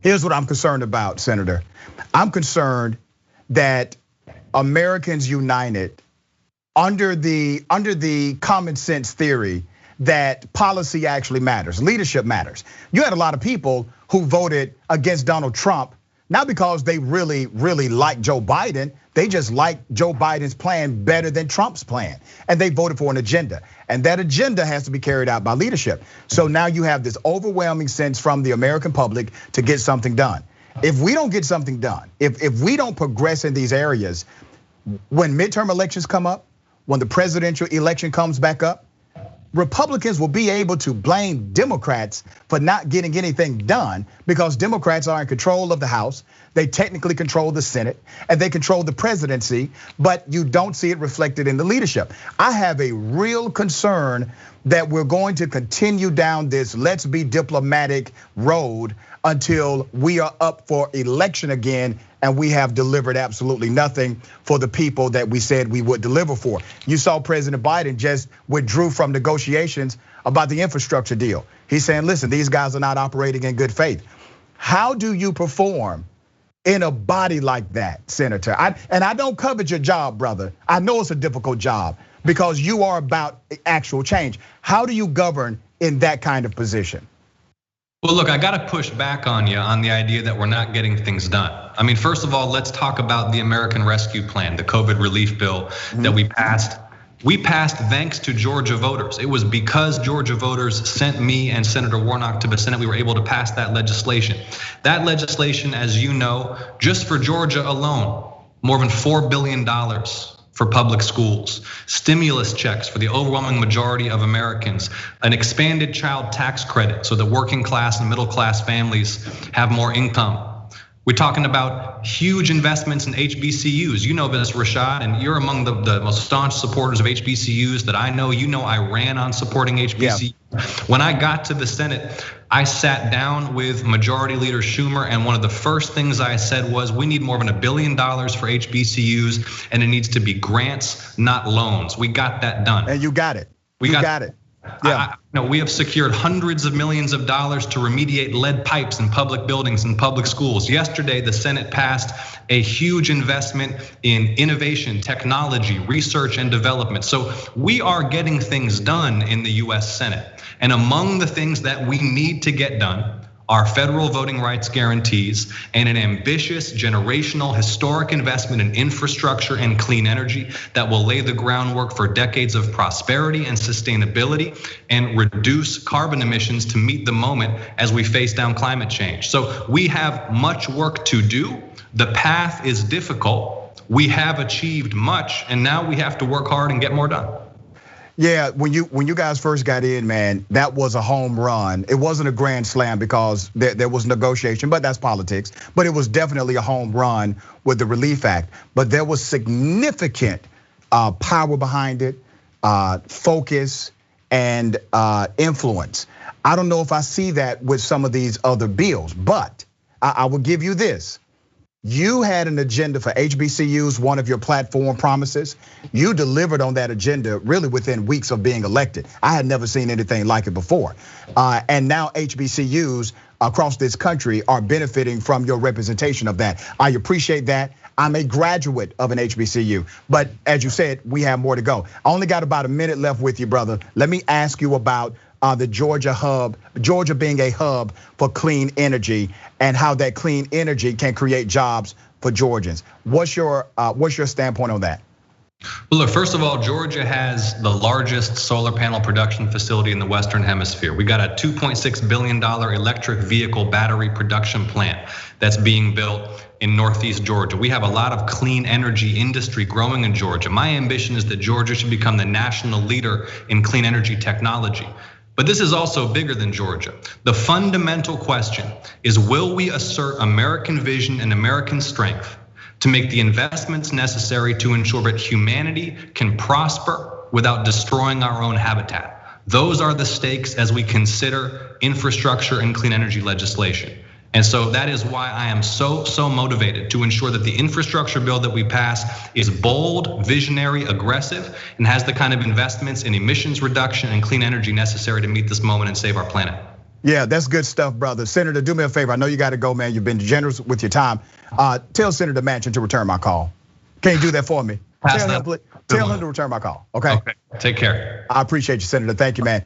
Here's what I'm concerned about, Senator. I'm concerned that Americans united under the common sense theory that policy actually matters, leadership matters. You had a lot of people who voted against Donald Trump, not because they really like Joe Biden, they just like Joe Biden's plan better than Trump's plan. And they voted for an agenda. And that agenda has to be carried out by leadership. So now you have this overwhelming sense from the American public to get something done. If we don't get something done, if we don't progress in these areas, when midterm elections come up, when the presidential election comes back up, Republicans will be able to blame Democrats for not getting anything done because Democrats are in control of the House. They technically control the Senate and they control the presidency, but you don't see it reflected in the leadership. I have a real concern that we're going to continue down this let's be diplomatic road until we are up for election again and we have delivered absolutely nothing for the people that we said we would deliver for. You saw President Biden just withdrew from negotiations about the infrastructure deal. He's saying, listen, these guys are not operating in good faith. How do you perform in a body like that, Senator? And I don't covet your job, brother. I know it's a difficult job because you are about actual change. How do you govern in that kind of position? Well, look, I got to push back on you on the idea that we're not getting things done. I mean, first of all, let's talk about the American Rescue Plan, the COVID relief bill that we passed. We passed thanks to Georgia voters. It was because Georgia voters sent me and Senator Warnock to the Senate we were able to pass that legislation. That legislation, as you know, just for Georgia alone, more than $4 billion for public schools, stimulus checks for the overwhelming majority of Americans, an expanded child tax credit so that working class and middle class families have more income. We're talking about huge investments in HBCUs. You know this, Rashad, and you're among the most staunch supporters of HBCUs that I know. You know I ran on supporting HBCUs. Yeah. When I got to the Senate, I sat down with Majority Leader Schumer, and one of the first things I said was, we need more than $1 billion for HBCUs, and it needs to be grants, not loans. We got that done. And you got it. You got it. Yeah. We have secured hundreds of millions of dollars to remediate lead pipes in public buildings and public schools. Yesterday, the Senate passed a huge investment in innovation, technology, research, and development. So we are getting things done in the US Senate. And among the things that we need to get done are federal voting rights guarantees and an ambitious, generational, historic investment in infrastructure and clean energy that will lay the groundwork for decades of prosperity and sustainability and reduce carbon emissions to meet the moment as we face down climate change. So we have much work to do. The path is difficult. We have achieved much, and now we have to work hard and get more done. Yeah, when you guys first got in, man, that was a home run. It wasn't a grand slam because there was negotiation, but that's politics. But it was definitely a home run with the Relief Act. But there was significant power behind it, focus, and influence. I don't know if I see that with some of these other bills, but I will give you this. You had an agenda for HBCUs, one of your platform promises. You delivered on that agenda really within weeks of being elected. I had never seen anything like it before. And now HBCUs across this country are benefiting from your representation of that. I appreciate that. I'm a graduate of an HBCU, but as you said, we have more to go. I only got about a minute left with you, brother. Let me ask you about the Georgia hub, Georgia being a hub for clean energy and how that clean energy can create jobs for Georgians. What's your standpoint on that? Well, look, first of all, Georgia has the largest solar panel production facility in the Western Hemisphere. We got a $2.6 billion electric vehicle battery production plant that's being built in Northeast Georgia. We have a lot of clean energy industry growing in Georgia. My ambition is that Georgia should become the national leader in clean energy technology. But this is also bigger than Georgia. The fundamental question is, will we assert American vision and American strength to make the investments necessary to ensure that humanity can prosper without destroying our own habitat? Those are the stakes as we consider infrastructure and clean energy legislation. And so that is why I am so motivated to ensure that the infrastructure bill that we pass is bold, visionary, aggressive, and has the kind of investments in emissions reduction and clean energy necessary to meet this moment and save our planet. Yeah, that's good stuff, brother. Senator, do me a favor. I know you got to go, man. You've been generous with your time. Tell Senator Manchin to return my call. Can you do that for me? Tell him to return my call, okay? Okay, take care. I appreciate you, Senator. Thank you, man.